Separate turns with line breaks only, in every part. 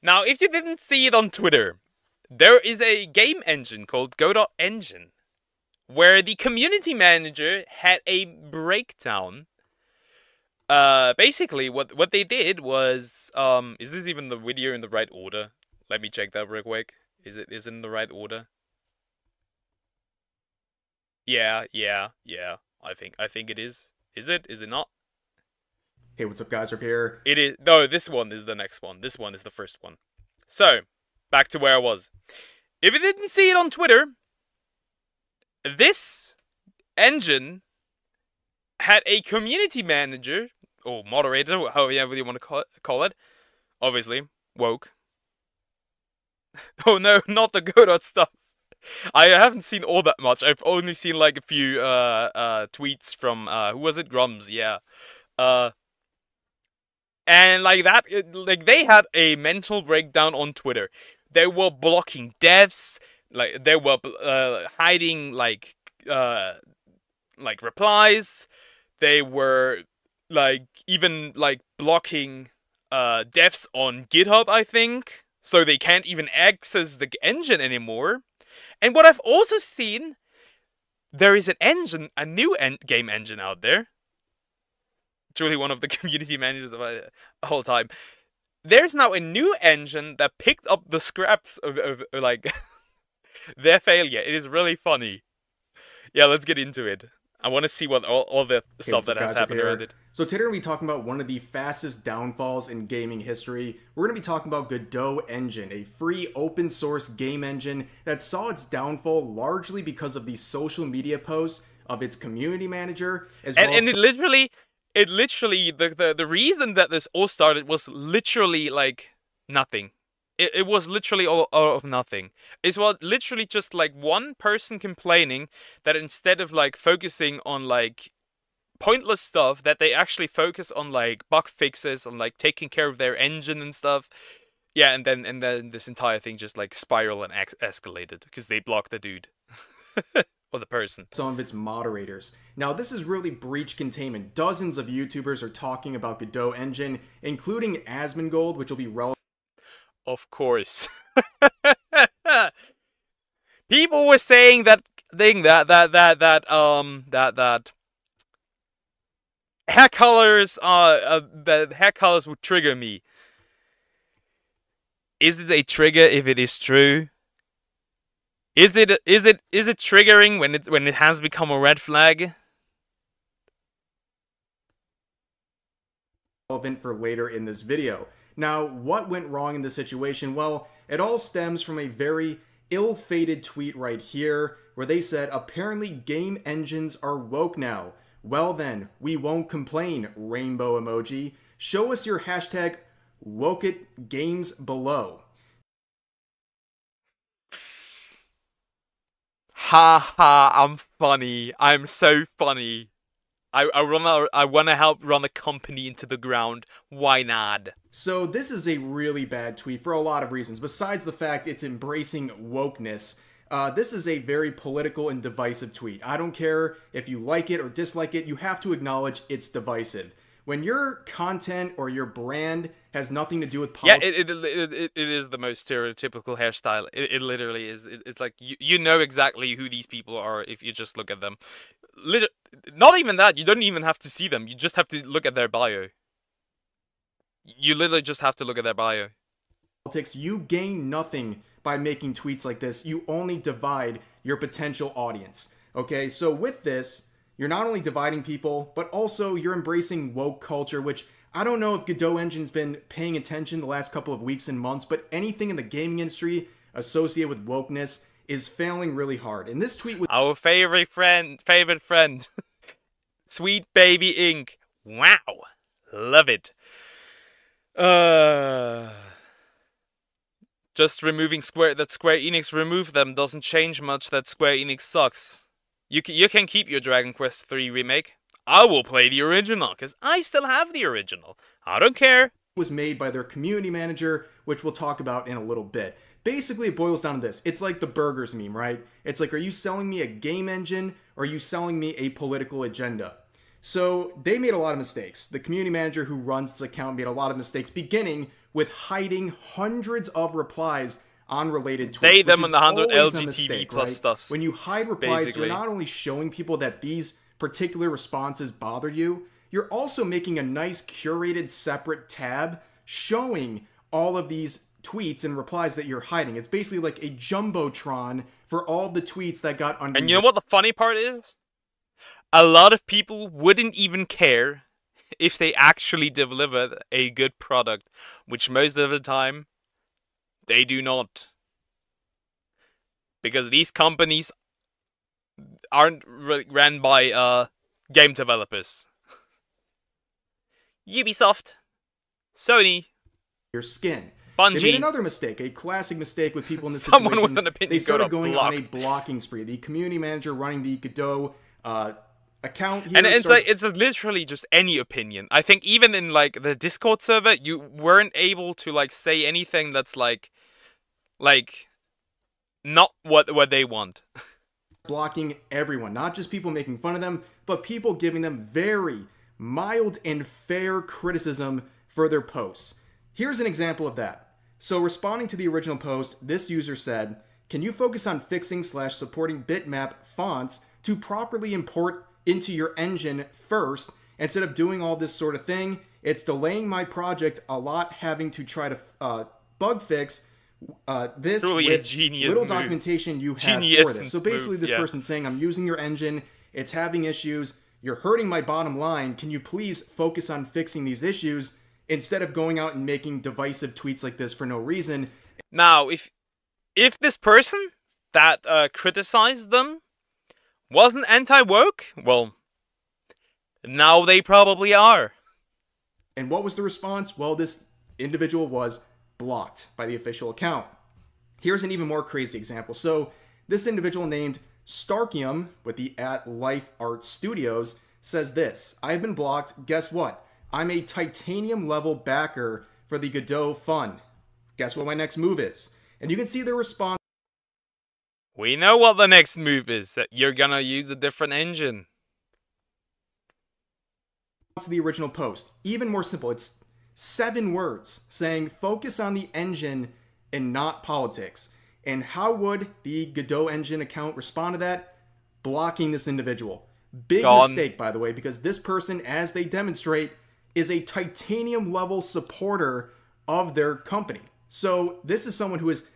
Now, if you didn't see it on Twitter, there is a game engine called Go.Engine, where the community manager had a breakdown. Basically, what they did was, is this even the video in the right order? Let me check that real quick. Is it in the right order? Yeah. I think it is. Is it? Is it not?
Hey, what's up, guys? Up here.
It is. No, this one is the next one. This one is the first one. So, back to where I was. If you didn't see it on Twitter, this engine had a community manager, or moderator, however you want to call it. Obviously, woke. Oh no, not the Godot stuff. I haven't seen all that much. I've only seen like a few tweets from who was it? Grums, yeah. And like that, like they had a mental breakdown on Twitter. They were blocking devs, like they were hiding like replies. They were like even like blocking devs on GitHub, I think, so they can't even access the engine anymore. And what I've also seen, there is an engine, a new game engine out there. Truly one of the community managers of the whole time. There's now a new engine that picked up the scraps of like their failure. It is really funny. Yeah, let's get into it. I want to see what all the stuff that has happened around it.
So today we're going to be talking about one of the fastest downfalls in gaming history. We're going to be talking about Godot Engine, a free open source game engine that saw its downfall largely because of the social media posts of its community manager, as well as...
It literally, the reason that this all started was literally, like, nothing. It was literally all of nothing. It was literally just, like, one person complaining that instead of, like, focusing on, like, pointless stuff, that they actually focus on, like, bug fixes, on, like, taking care of their engine and stuff. Yeah, and then this entire thing just, like, spiraled and escalated, because they blocked the dude. Or the person.
Some of its moderators. Now, this is really breach containment. Dozens of YouTubers are talking about Godot Engine, including Asmongold, which will be relevant.
Of course. People were saying that thing that hair colors that hair colors would trigger me. Is it a trigger if it is true? Is it triggering when it has become a red flag?
Relevant for later in this video. Now, what went wrong in this situation? Well, it all stems from a very ill-fated tweet right here, where they said, apparently game engines are woke now. Well then, we won't complain, rainbow emoji. Show us your hashtag WokeItGames below.
Ha ha, I'm funny. I'm so funny. I wanna help run a company into the ground. Why not?
So this is a really bad tweet for a lot of reasons. Besides the fact it's embracing wokeness, this is a very political and divisive tweet. I don't care if you like it or dislike it, you have to acknowledge it's divisive. When your content or your brand has nothing to do with politics...
Yeah, it is the most stereotypical hairstyle. It literally is. It's like, you know exactly who these people are if you just look at them. Not even that, you don't even have to see them. You just have to look at their bio. You literally just have to look at their bio.
You gain nothing by making tweets like this. You only divide your potential audience. Okay, so with this... you're not only dividing people, but also you're embracing woke culture, which I don't know if Godot Engine's been paying attention the last couple of weeks and months, but anything in the gaming industry associated with wokeness is failing really hard. And this tweet was...
our favorite friend, Sweet Baby Inc. Wow, love it. Just removing Square Enix removed them doesn't change much. That Square Enix sucks. You can keep your Dragon Quest III remake. I will play the original, because I still have the original. I don't care.
Was made by their community manager, which we'll talk about in a little bit. Basically, it boils down to this. It's like the burgers meme, right? It's like, are you selling me a game engine, or are you selling me a political agenda? So, they made a lot of mistakes. The community manager who runs this account made a lot of mistakes, beginning with hiding hundreds of replies on related
They,
tweets, which
them,
is
and the 100
always a
LGTV
mistake,
plus
right?
stuffs.
When you hide replies,
Basically.
you're not only showing people that these particular responses bother you, you're also making a nice curated separate tab showing all of these tweets and replies that you're hiding. It's basically like a jumbotron for all of the tweets that got under
And you know what the funny part is? A lot of people wouldn't even care if they actually delivered a good product, which most of the time they do not. Because these companies aren't ran by game developers. Ubisoft, Sony,
your skin. They made
Bungie.
another mistake, a classic mistake with people in this
Someone
situation.
with an opinion
They started
got
going on a
blocked.
blocking spree. The community manager running the Godot account here.
And it's literally just any opinion. I think even in like the Discord server, you weren't able to like say anything that's like not what they want.
blocking everyone, not just people making fun of them, but people giving them very mild and fair criticism for their posts. Here's an example of that. So responding to the original post, this user said, "Can you focus on fixing / supporting bitmap fonts to properly import into your engine first instead of doing all this sort of thing? It's delaying my project a lot, having to try to bug fix this
Truly
with
a genius
little
move.
documentation you have
Genius
for this." So basically
move,
this
yeah.
person's saying, "I'm using your engine, it's having issues, you're hurting my bottom line, can you please focus on fixing these issues instead of going out and making divisive tweets like this for no reason."
Now, if this person that criticized them wasn't anti-woke, well, now they probably are.
And what was the response? Well, this individual was blocked by the official account. Here's an even more crazy example. So this individual named Starkium with the @LifeArtStudios says this: "I've been blocked. Guess what? I'm a titanium level backer for the Godot fund. Guess what my next move is?" And you can see the response
We know what the next move is. That you're gonna use a different engine.
to the original post. Even more simple. It's 7 words saying focus on the engine and not politics. And how would the Godot engine account respond to that? Blocking this individual. Big
Gone.
mistake, by the way, because this person, as they demonstrate, is a titanium level supporter of their company. So this is someone who is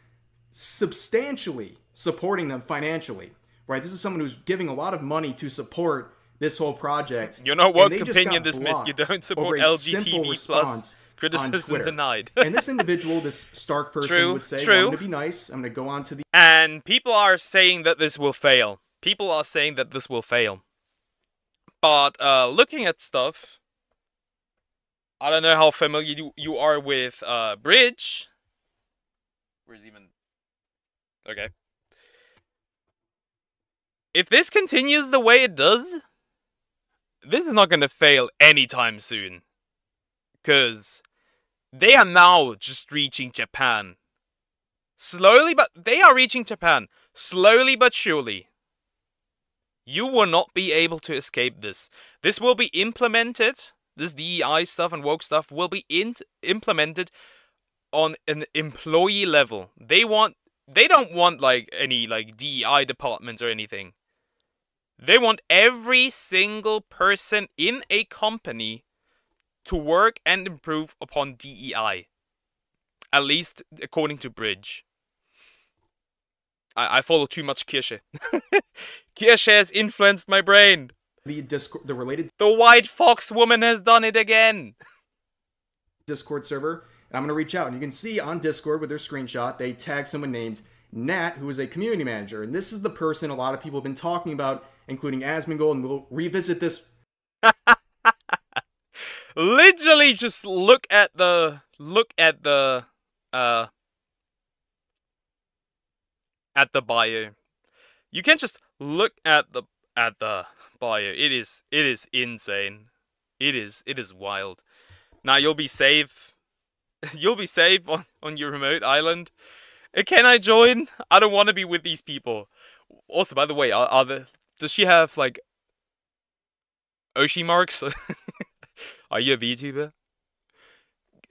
substantially supporting them financially, right? This is someone who's giving a lot of money to support this whole project.
You're not
and
woke
they just
opinion
got
dismissed. You
blocked
don't support
over a simple
LGTB
response
plus.
on
Criticism
Twitter.
denied.
And this individual, this Stark person,
True,
would say,
true.
"Well, I'm going to be nice. I'm going to go on to the..."
And people are saying that this will fail. People are saying that this will fail. But looking at stuff, I don't know how familiar you are with Bridge. Where's even... Okay. If this continues the way it does, this is not going to fail anytime soon. Because they are now just reaching Japan. Slowly, but they are reaching Japan. Slowly but surely. You will not be able to escape this. This will be implemented. This DEI stuff and woke stuff will be implemented on an employee level. They don't want like any like DEI departments or anything. They want every single person in a company to work and improve upon DEI. At least according to Bridge. I follow too much Kirsche. Kirsche has influenced my brain.
the related
The white fox woman has done it again.
Discord server, and I'm going to reach out. And you can see on Discord with their screenshot, they tag someone named Nat, who is a community manager. And this is the person a lot of people have been talking about, including Asmongold, and we'll revisit this.
Literally just look at the bio. You can't just look at the bio. It is insane. It is wild. Now you'll be safe. You'll be safe on your remote island. Can I join? I don't want to be with these people. Also, by the way, does she have like Oshi marks? Are you a VTuber?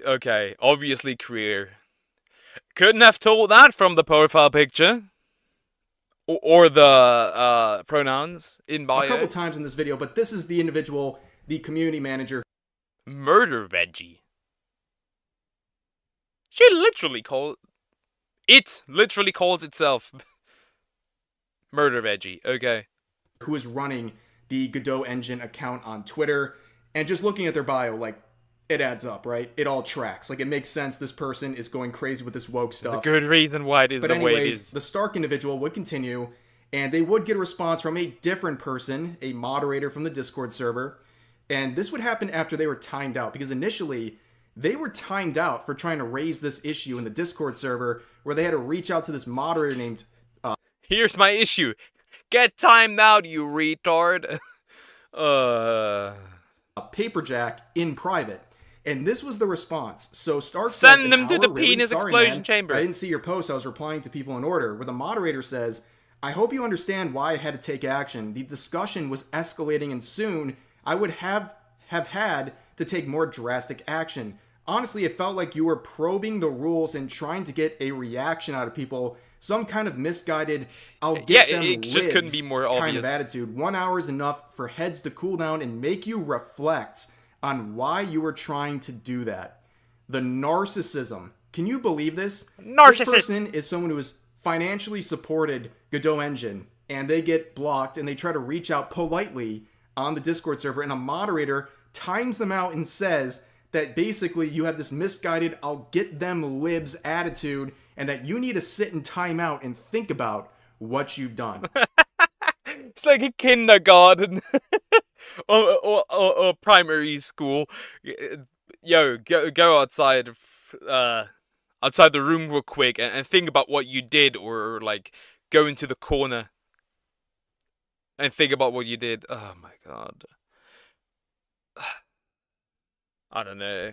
Okay, obviously queer. Couldn't have told that from the profile picture. Or the pronouns in
A couple
bio.
times in this video, but this is the individual, the community manager.
Murder veggie. She literally called... It literally calls itself Murder veggie. Okay.
Who is running the Godot engine account on Twitter. And just looking at their bio, like, it adds up, right? It all tracks. Like, it makes sense this person is going crazy with this woke stuff.
There's a good reason why it is
but
the way it
anyways,
is.
the Stark individual would continue, and they would get a response from a different person, a moderator from the Discord server. And this would happen after they were timed out, because initially they were timed out for trying to raise this issue in the Discord server, where they had to reach out to this moderator named
Here's my issue. Get timed out, you retard.
Paperjack in private. And this was the response. So Stark
Send
says,
them to the
really
penis
sorry,
explosion
man.
chamber.
I didn't see your post. I was replying to people in order. Where the moderator says, I hope you understand why I had to take action. The discussion was escalating, and soon I would have had to take more drastic action. Honestly, it felt like you were probing the rules and trying to get a reaction out of people. Some kind of misguided, I'll get them
it just couldn't be more
kind
obvious.
of attitude. 1 hour is enough for heads to cool down and make you reflect on why you were trying to do that. The narcissism. Can you believe this?
Narcissist.
This person is someone who has financially supported Godot Engine, and they get blocked, and they try to reach out politely on the Discord server, and a moderator times them out and says that basically you have this misguided, I'll get them libs attitude, and that you need to sit in timeout and think about what you've done.
It's like a kindergarten or primary school. Yo, go outside, outside the room real quick and think about what you did, or like go into the corner and think about what you did. Oh my god. I don't know.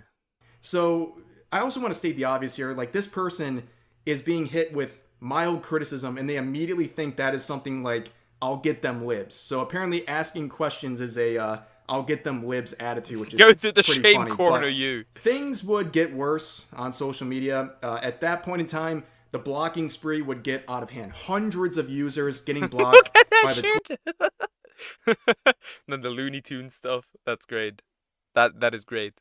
So I also want to state the obvious here. Like, this person is being hit with mild criticism, and they immediately think that is something like, I'll get them libs. So apparently asking questions is a I'll get them libs attitude, which is
go through the
pretty
shame
funny.
corner,
but
you.
things would get worse on social media. At that point in time, the blocking spree would get out of hand. Hundreds of users getting blocked by the
Then the Looney Tunes stuff. That's great. That is great.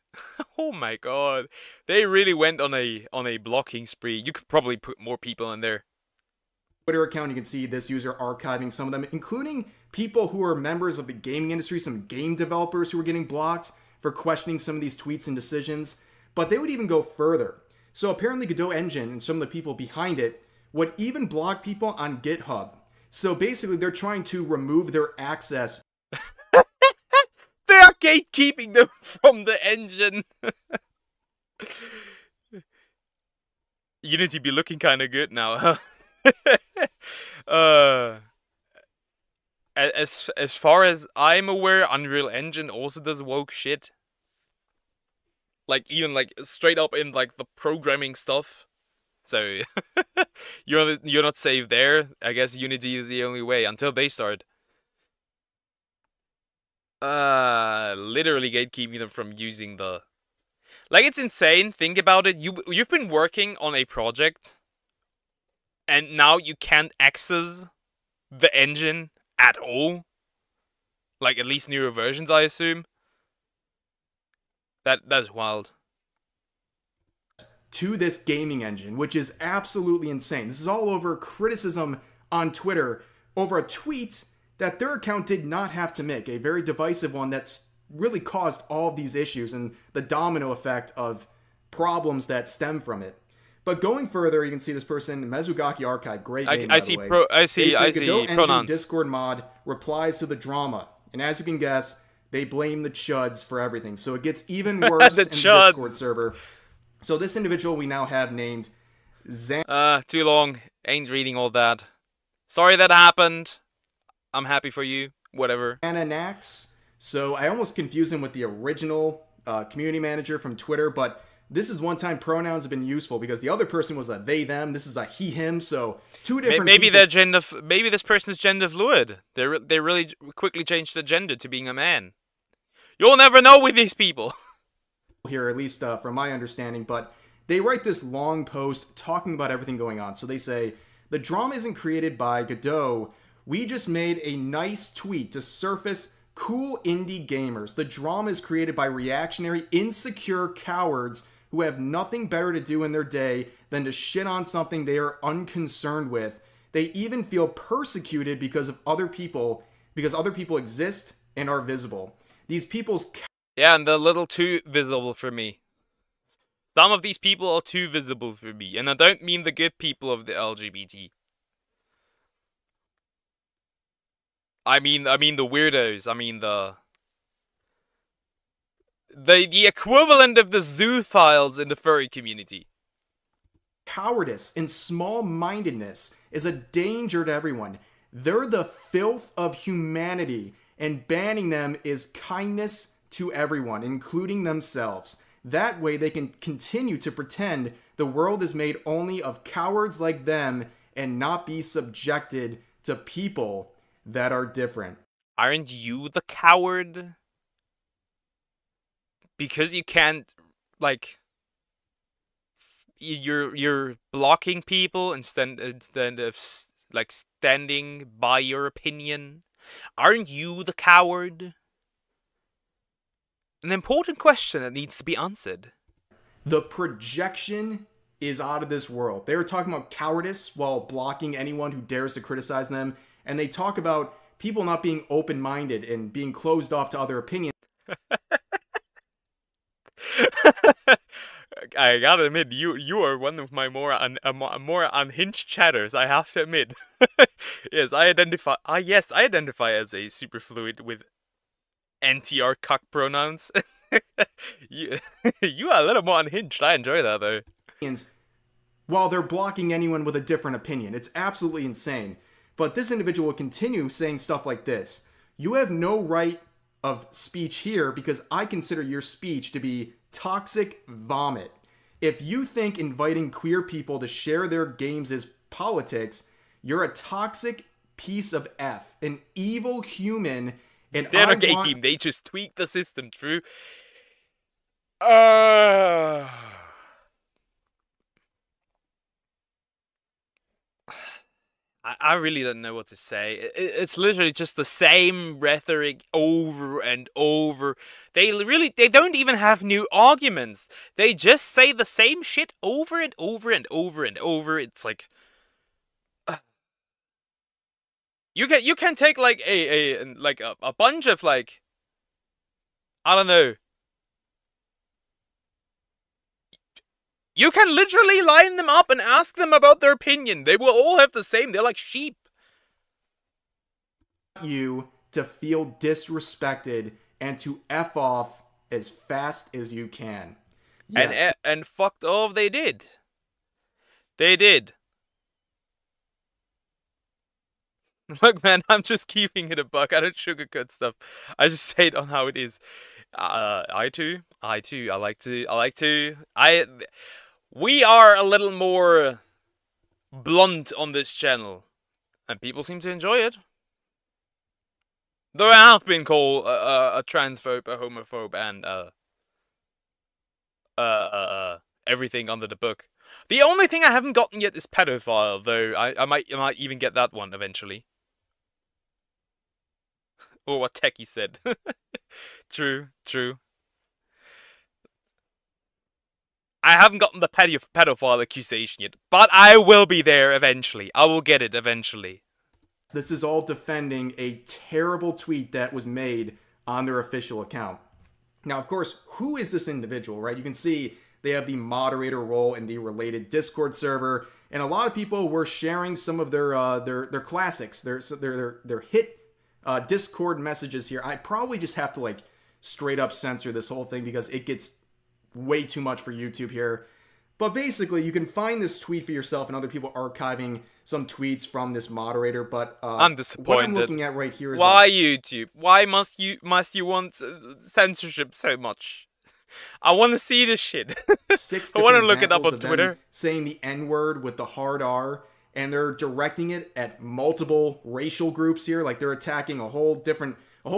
Oh my god. They really went on a blocking spree. You could probably put more people in there.
Twitter account. You can see this user archiving some of them, including people who are members of the gaming industry, some game developers who were getting blocked for questioning some of these tweets and decisions. But they would even go further. So apparently Godot Engine and some of the people behind it would even block people on GitHub. So basically they're trying to remove their access.
They are gatekeeping them from the engine. Unity be looking kind of good now. As far as I'm aware, Unreal Engine also does woke shit. Like, even like straight up in like the programming stuff. So you're not safe there. I guess Unity is the only way until they start. Literally gatekeeping them from using the... Like, it's insane. Think about it. You've been working on a project, and now you can't access the engine at all. Like, at least newer versions, I assume. That's wild.
To this gaming engine, which is absolutely insane. This is all over criticism on Twitter over a tweet that their account did not have to make, a very divisive one that's really caused all of these issues and the domino effect of problems that stem from it. But going further, you can see this person, Mezugaki Archive, great name, by the way.
I see
Godot Engine
pronouns.
Discord mod replies to the drama, and as you can guess, they blame the chuds for everything. So it gets even worse in the Discord server. So this individual we now have named
Too long. Ain't reading all that. Sorry that happened. I'm happy for you. Whatever.
Ananax. So I almost confuse him with the original community manager from Twitter, but this is one time pronouns have been useful because the other person was a they them. This is a he him. So two different.
Maybe they're gender. Maybe this person is gender fluid. They really quickly changed the gender to being a man. You'll never know with these people.
here, at least from my understanding, but they write this long post talking about everything going on. So they say, the drama isn't created by Godot. We just made a nice tweet to surface cool indie gamers. The drama is created by reactionary, insecure cowards who have nothing better to do in their day than to shit on something they are unconcerned with. They even feel persecuted because other people exist and are visible. These people's...
Yeah, and they're a little too visible for me. Some of these people are too visible for me, and I don't mean the good people of the LGBT. I mean the weirdos. I mean the equivalent of the zoophiles in the furry community.
Cowardice and small-mindedness is a danger to everyone. They're the filth of humanity, and banning them is kindness to everyone, including themselves. That way they can continue to pretend the world is made only of cowards like them and not be subjected to people that are different.
Aren't you the coward? Because you can't, like, you're blocking people instead of like standing by your opinion. Aren't you the coward? An important question that needs to be answered.
The projection is out of this world. They were talking about cowardice while blocking anyone who dares to criticize them, and they talk about people not being open-minded and being closed off to other opinions.
I gotta admit, you are one of my more unhinged chatters. I have to admit. Yes, I identify. Yes, I identify as a superfluid with anti-R cuck pronouns. you, you are a little more unhinged. I enjoy that though.
While they're blocking anyone with a different opinion, it's absolutely insane. But this individual will continue saying stuff like this: "You have no right of speech here because I consider your speech to be toxic vomit. If you think inviting queer people to share their games is politics, you're a toxic piece of F, an evil human, and
They're not gay team, they just tweak the system, true. I really don't know what to say. It's literally just the same rhetoric over and over. They don't even have new arguments. They just say the same shit over and over and over and over. It's like you can take like a bunch of like, I don't know. You can literally line them up and ask them about their opinion. They will all have the same. They're like sheep.
You to feel disrespected and to F off as fast as you can.
Yes. And fucked off they did. They did. Look, man, I'm just keeping it a buck. I don't sugarcoat stuff. I just say it on how it is. I too. We are a little more blunt on this channel, and people seem to enjoy it. Though I have been called a transphobe, a homophobe, and everything under the book. The only thing I haven't gotten yet is pedophile, though I might even get that one eventually. Or what Techie said. True. I haven't gotten the pedophile accusation yet, but I will be there eventually. I will get it eventually.
This is all defending a terrible tweet that was made on their official account. Now, of course, who is this individual, right? You can see they have the moderator role in the related Discord server, and a lot of people were sharing some of their classics, their hit Discord messages here. I probably just have to like straight up censor this whole thing because it gets way too much for YouTube here. But basically, you can find this tweet for yourself and other people archiving some tweets from this moderator. But
I'm disappointed.
What I'm looking at right here is
why YouTube? Why must you want censorship so much? I want to see this shit. I want to look it up on Twitter.
Saying the N-word with the hard R, and they're directing it at multiple racial groups here. Like they're attacking a whole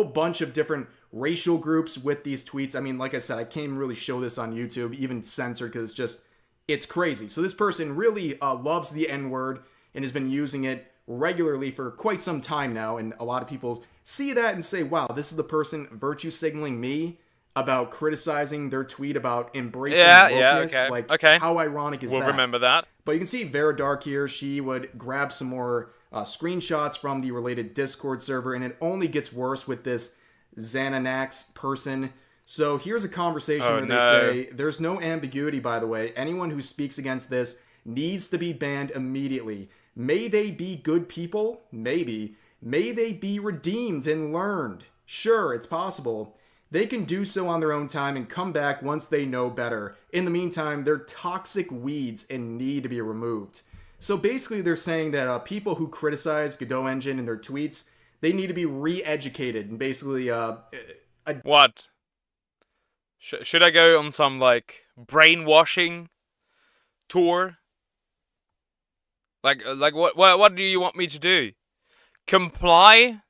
bunch of different racial groups with these tweets. I mean, like I said, I can't even really show this on YouTube, even censored, because it's crazy. So this person really loves the N-word and has been using it regularly for quite some time now, and a lot of people see that and say, wow, this is the person virtue signaling me about criticizing their tweet about embracing wokeness.
Okay,
Like,
okay.
how ironic is
We'll
that?
remember that.
But you can see Vera Dark here. She would grab some more screenshots from the related Discord server, and it only gets worse with this Xananax person. So here's a conversation where they say, there's no ambiguity, by the way. Anyone who speaks against this needs to be banned immediately. May they be good people? Maybe. May they be redeemed and learned? Sure, it's possible. They can do so on their own time and come back once they know better. In the meantime, they're toxic weeds and need to be removed. So basically they're saying that people who criticize Godot Engine in their tweets, they need to be re-educated and basically...
What? Should I go on some, like, brainwashing tour? Like what do you want me to do? Comply?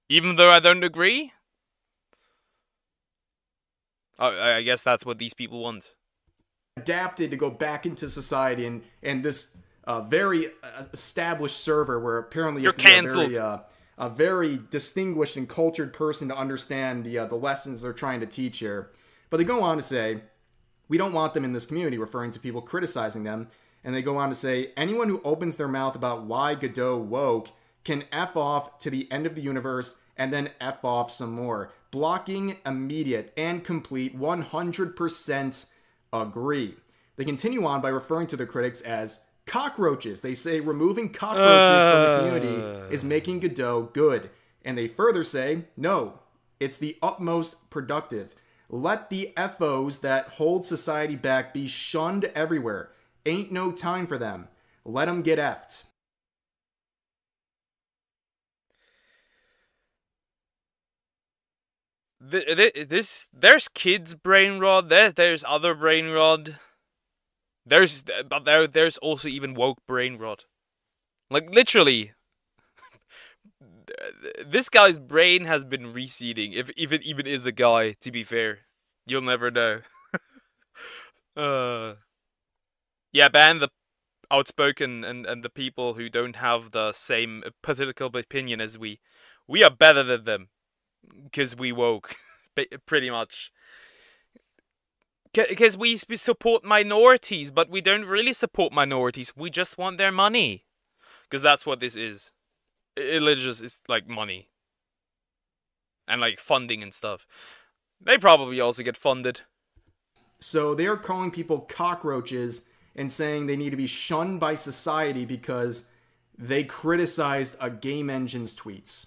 Even though I don't agree? Oh, I guess that's what these people want.
Adapted to go back into society, and this very established server where apparently you have to be a very distinguished and cultured person to understand the lessons they're trying to teach here. But they go on to say, we don't want them in this community, referring to people criticizing them. And they go on to say, anyone who opens their mouth about why Godot woke can F off to the end of the universe and then F off some more. Blocking immediate and complete 100% agree. They continue on by referring to their critics as cockroaches. They say removing cockroaches from the community is making Godot good. And they further say, no, it's the utmost productive. Let the FOs that hold society back be shunned everywhere. Ain't no time for them. Let them get effed.
There's kids brain rot. There's other brain rot. There's also even woke brain rot. Like literally, this guy's brain has been reseeding. If it even is a guy, to be fair, you'll never know. Yeah, ban the outspoken and the people who don't have the same political opinion as we. We are better than them. Because we woke, pretty much. Because we support minorities, but we don't really support minorities. We just want their money. Because that's what this is. Religious is like money. And like funding and stuff. They probably also get funded.
So they are calling people cockroaches and saying they need to be shunned by society because they criticized a game engine's tweets.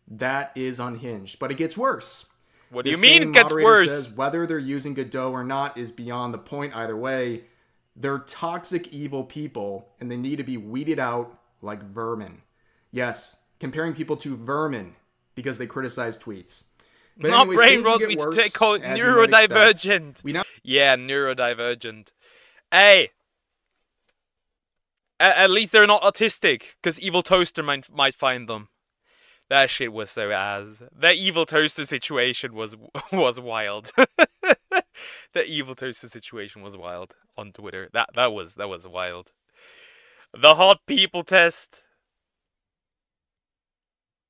That is unhinged. But it gets worse.
What do you mean it gets worse?
Says whether they're using Godot or not is beyond the point either way. They're toxic, evil people, and they need to be weeded out like vermin. Yes, comparing people to vermin because they criticize tweets. But
not
anyways,
brain rot, we call it neurodivergent. Yeah, neurodivergent. Hey! At least they're not autistic, because Evil Toaster might find them. That shit was so ass. That Evil Toaster situation was wild. The Evil Toaster situation was wild on Twitter. That was wild. The hot people test.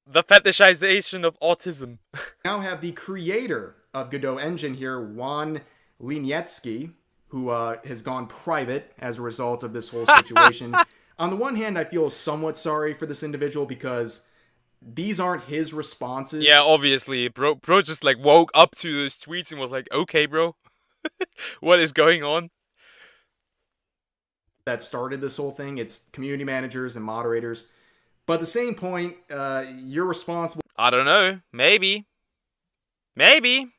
The fetishization of autism.
Now have the creator of Godot Engine here, Juan Linietsky, who has gone private as a result of this whole situation. On the one hand, I feel somewhat sorry for this individual because these aren't his responses.
Yeah, obviously. Bro just like woke up to those tweets and was like, okay, bro. What is going on?
That started this whole thing. It's community managers and moderators. But at the same point, you're responsible.
I don't know. Maybe. Maybe.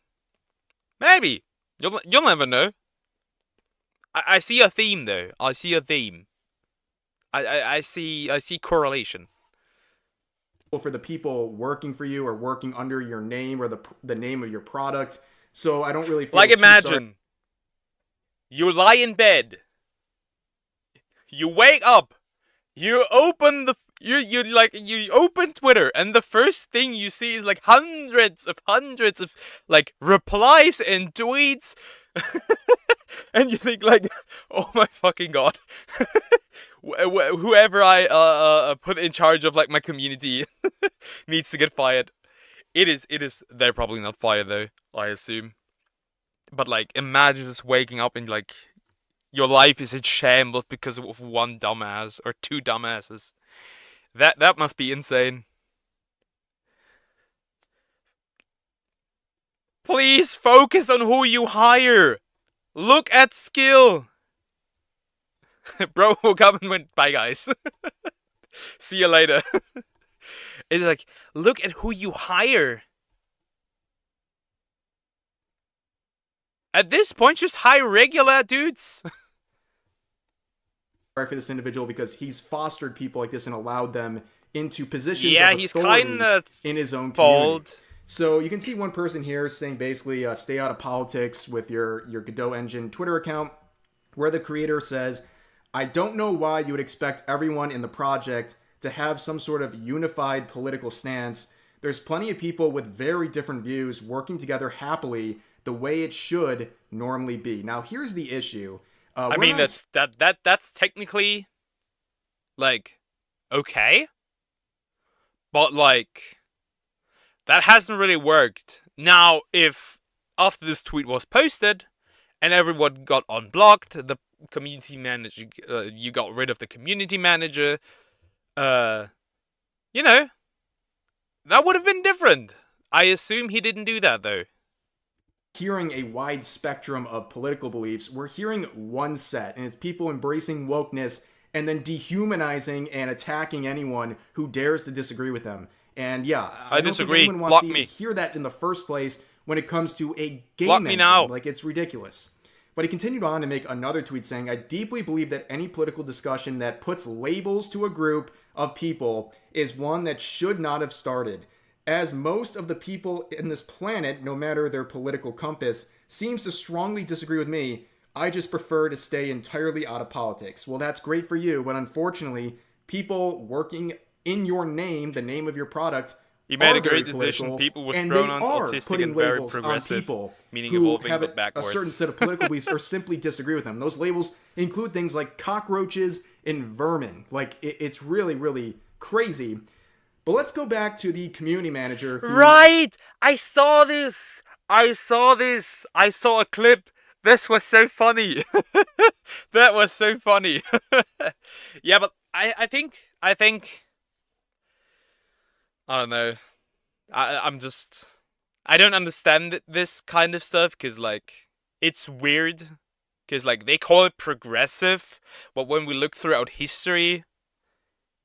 You'll never know. I see a theme though. I see a theme. I see correlation.
For the people working for you or working under your name or the name of your product. So I don't really feel
like imagine
sorry.
You lie in bed. You wake up. You open You open Twitter and the first thing you see is like hundreds of like replies and tweets, and you think like, oh my fucking god, whoever I put in charge of like my community needs to get fired. It is. They're probably not fired though, I assume. But like, imagine just waking up and like your life is in shambles because of one dumbass or two dumbasses. That must be insane. Please focus on who you hire. Look at skill. Bro woke up and went, bye guys. See you later. It's like, look at who you hire. At this point, just hire regular dudes.
For this individual because he's fostered people like this and allowed them into positions
Yeah,
of
he's
authority
kind of
in his own
fault.
community. So you can see one person here saying basically stay out of politics with your Godot engine Twitter account, where the creator says, I don't know why you would expect everyone in the project to have some sort of unified political stance. There's plenty of people with very different views working together happily the way it should normally be. Now here's the issue.
I mean, that's technically like okay, but like that hasn't really worked. Now, if after this tweet was posted and everyone got unblocked, the community manager, you got rid of the community manager, you know, that would have been different. I assume he didn't do that though.
Hearing a wide spectrum of political beliefs, we're hearing one set, and it's people embracing wokeness and then dehumanizing and attacking anyone who dares to disagree with them. And yeah,
I
don't
disagree.
think anyone wants
Block
to
me.
hear that in the first place when it comes to a game
Block me
engine.
now.
Like, it's ridiculous. But he continued on to make another tweet saying, I deeply believe that any political discussion that puts labels to a group of people is one that should not have started. As most of the people in this planet, no matter their political compass, seems to strongly disagree with me, I just prefer to stay entirely out of politics. Well, that's great for you, but unfortunately, people working in your name, the name of your product,
You made
are
a great
very
decision.
political,
People with
and
pronouns,
they are
autistic,
putting
and very
labels on
progressive,
people
meaning
who
evolving
have
but
a
backwards.
certain set of political beliefs or simply disagree with them. Those labels include things like cockroaches and vermin. Like, it's really, really crazy. But let's go back to the community manager.
Right! I saw this! I saw a clip. This was so funny. That was so funny. Yeah, but I think I don't know. I don't understand this kind of stuff because like it's weird because like they call it progressive, but when we look throughout history,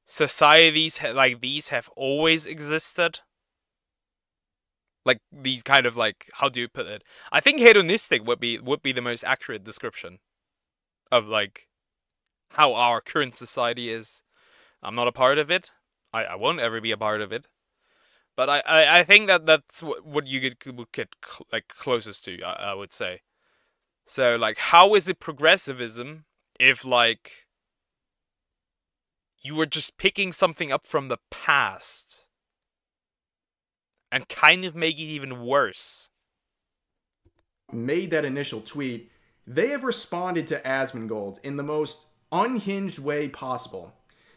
societies like these have always existed. Like these kind of like, how do you put it? I think hedonistic would be the most accurate description of like how our current society is. I'm not a part of it. I won't ever be a part of it. But I think that's what you would get like closest to, I would say. So like, how is it progressivism if like you were just picking something up from the past and kind of make it even worse?
Made that initial tweet, they have responded to Asmongold in the most unhinged way possible.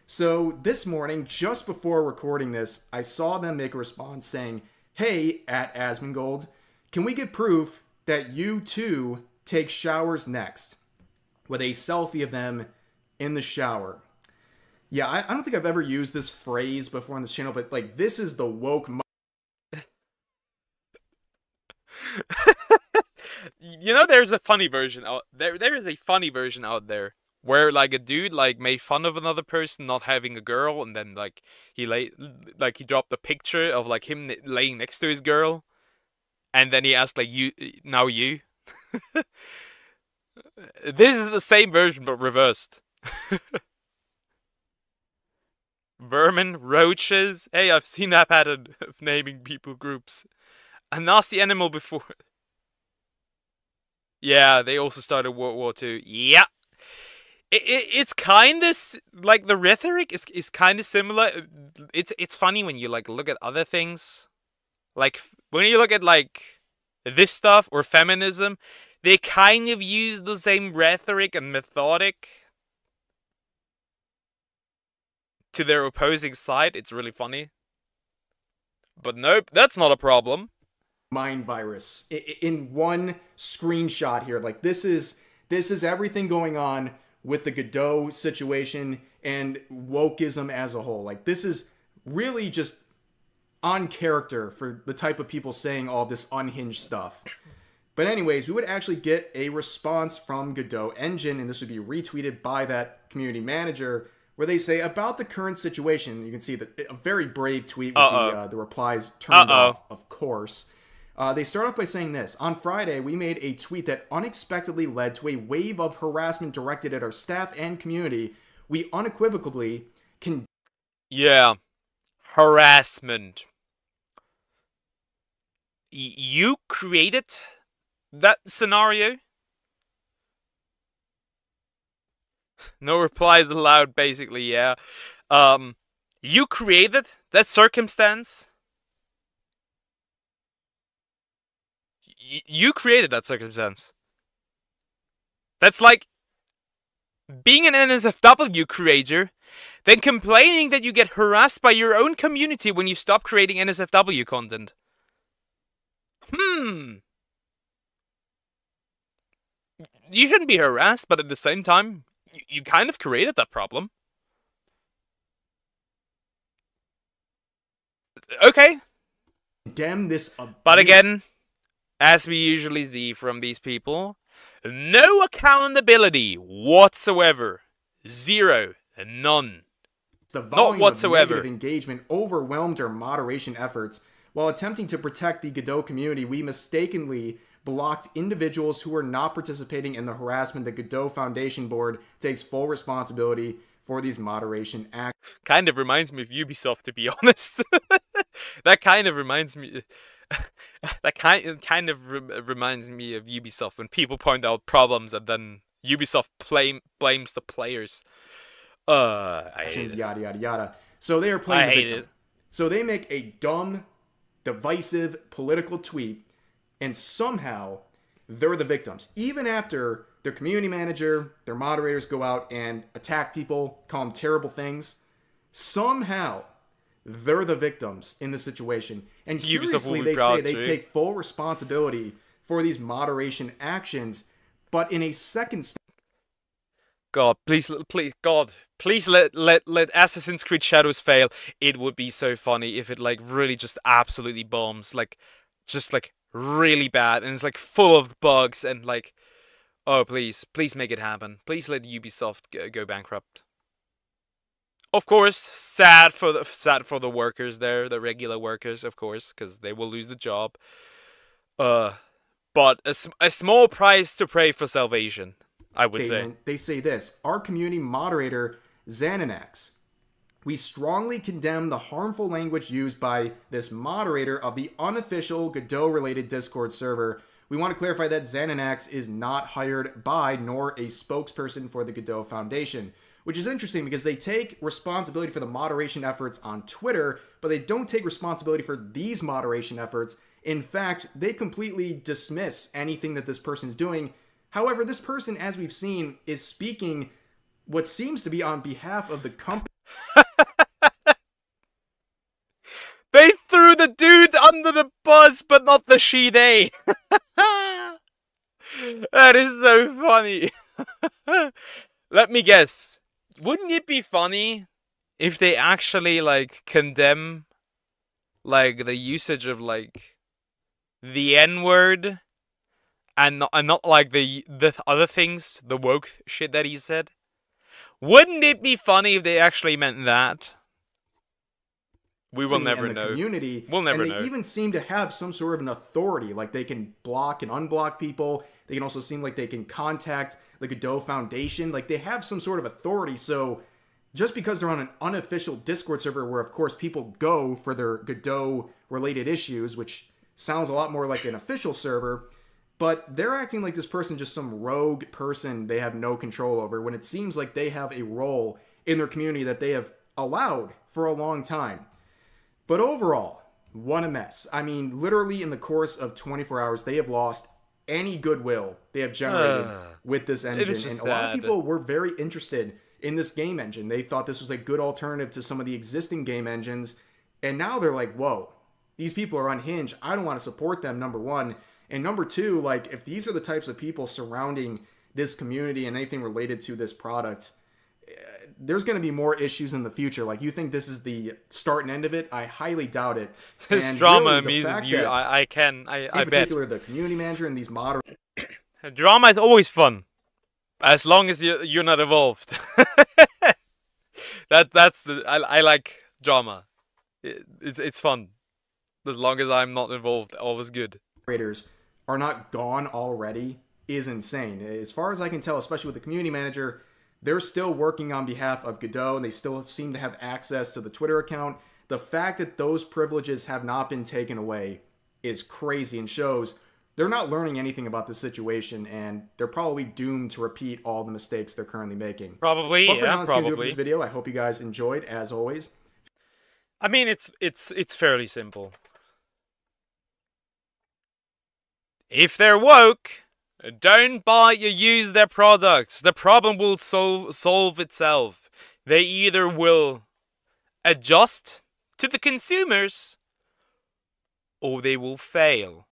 So this morning, just before recording this, I saw them make a response saying, hey, at Asmongold, can we get proof that you too take showers next? With a selfie of them in the shower. Yeah, I don't think I've ever used this phrase before on this channel, but like, this is the woke
You know, there's a funny version out there. There is a funny version out there where like a dude like made fun of another person not having a girl, and then like he dropped a picture of like him laying next to his girl, and then he asked like, you now you. This is the same version but reversed. Vermin, roaches. Hey, I've seen that pattern of naming people groups. A nasty animal before. Yeah, they also started World War II. Yeah. It's kind of like the rhetoric is kind of similar. It's funny when you like look at other things, like when you look at like this stuff or feminism, they kind of use the same rhetoric and methodic to their opposing side. It's really funny. But nope, that's not a problem.
Mind virus in one screenshot here. Like this is everything going on with the Godot situation and wokeism as a whole. Like this is really just on character for the type of people saying all this unhinged stuff. But anyways, we would actually get a response from Godot Engine, and this would be retweeted by that community manager, where they say about the current situation. You can see that a very brave tweet with the replies turned off, of course. They start off by saying this. On Friday, we made a tweet that unexpectedly led to a wave of harassment directed at our staff and community. We unequivocally can...
Yeah. Harassment. You created that scenario? No replies allowed, basically, yeah. You created that circumstance? You created that circumstance. That's like being an NSFW creator, then complaining that you get harassed by your own community when you stop creating NSFW content. You shouldn't be harassed, but at the same time, you kind of created that problem. Okay.
Condemn this abuse.
But again, as we usually see from these people, no accountability whatsoever. Zero. None.
The volume
Not whatsoever.
of negative engagement overwhelmed our moderation efforts. While attempting to protect the Godot community, we mistakenly blocked individuals who were not participating in the harassment. The Godot Foundation Board takes full responsibility for these moderation acts.
Kind of reminds me of Ubisoft, to be honest. That kind of reminds me... That kind of reminds me of Ubisoft when people point out problems and then Ubisoft blames the players. I hate it.
Yada yada yada. So they are playing the victim. So they make a dumb, divisive political tweet, and somehow they're the victims. Even after their community manager, their moderators go out and attack people, call them terrible things, somehow they're the victims in the situation. And curiously, they say they take full responsibility for these moderation actions, but in a second step.
God, please, God, please let Assassin's Creed Shadows fail. It would be so funny if it like really just absolutely bombs, like just like really bad, and it's like full of bugs and like, oh please make it happen. Please let Ubisoft go bankrupt. Of course, sad for the workers there, the regular workers, of course, because they will lose the job. But a small price to pay for salvation, I would say.
They say this: our community moderator Xananax, we strongly condemn the harmful language used by this moderator of the unofficial Godot-related Discord server. We want to clarify that Xananax is not hired by nor a spokesperson for the Godot Foundation. Which is interesting because they take responsibility for the moderation efforts on Twitter, but they don't take responsibility for these moderation efforts. In fact, they completely dismiss anything that this person is doing. However, this person, as we've seen, is speaking what seems to be on behalf of the company.
They threw the dude under the bus, but not the she-they. That is so funny. Let me guess. Wouldn't it be funny if they actually, like, condemn, like, the usage of, like, the N-word and not like, the other things, the woke shit that he said? Wouldn't it be funny if they actually meant that? We will never know.
Community,
we'll never know.
And they even seem to have some sort of an authority, like they can block and unblock people. They can also seem like they can contact the Godot Foundation. Like they have some sort of authority. So just because they're on an unofficial Discord server where, of course, people go for their Godot-related issues, which sounds a lot more like an official server, but they're acting like this person just some rogue person they have no control over, when it seems like they have a role in their community that they have allowed for a long time. But overall, what a mess. I mean, literally in the course of 24 hours, they have lost any goodwill they have generated with this
It is
engine. And
just
a lot of
sad.
people were very interested in this game engine. They thought this was a good alternative to some of the existing game engines. And now they're like, whoa, these people are unhinged. I don't want to support them, number one. And number two, like, if these are the types of people surrounding this community and anything related to this product, there's going to be more issues in the future. Like, you think this is the start and end of it? I highly doubt it.
This
And
drama
really, the fact
immediately,
that,
I
in
bet.
particular, the community manager and these moderators
Drama is always fun, as long as you're not involved. I like drama. It's fun, as long as I'm not involved. Always good.
are not gone already is insane. As far as I can tell, especially with the community manager, they're still working on behalf of Godot, and they still seem to have access to the Twitter account. The fact that those privileges have not been taken away is crazy and shows they're not learning anything about the situation, and they're probably doomed to repeat all the mistakes they're currently making.
Probably,
But for
yeah,
now, that's going to do it for
probably.
this video. I hope you guys enjoyed, as always.
I mean, it's fairly simple. If they're woke, don't buy or use their products. The problem will solve itself. They either will adjust to the consumers, or they will fail.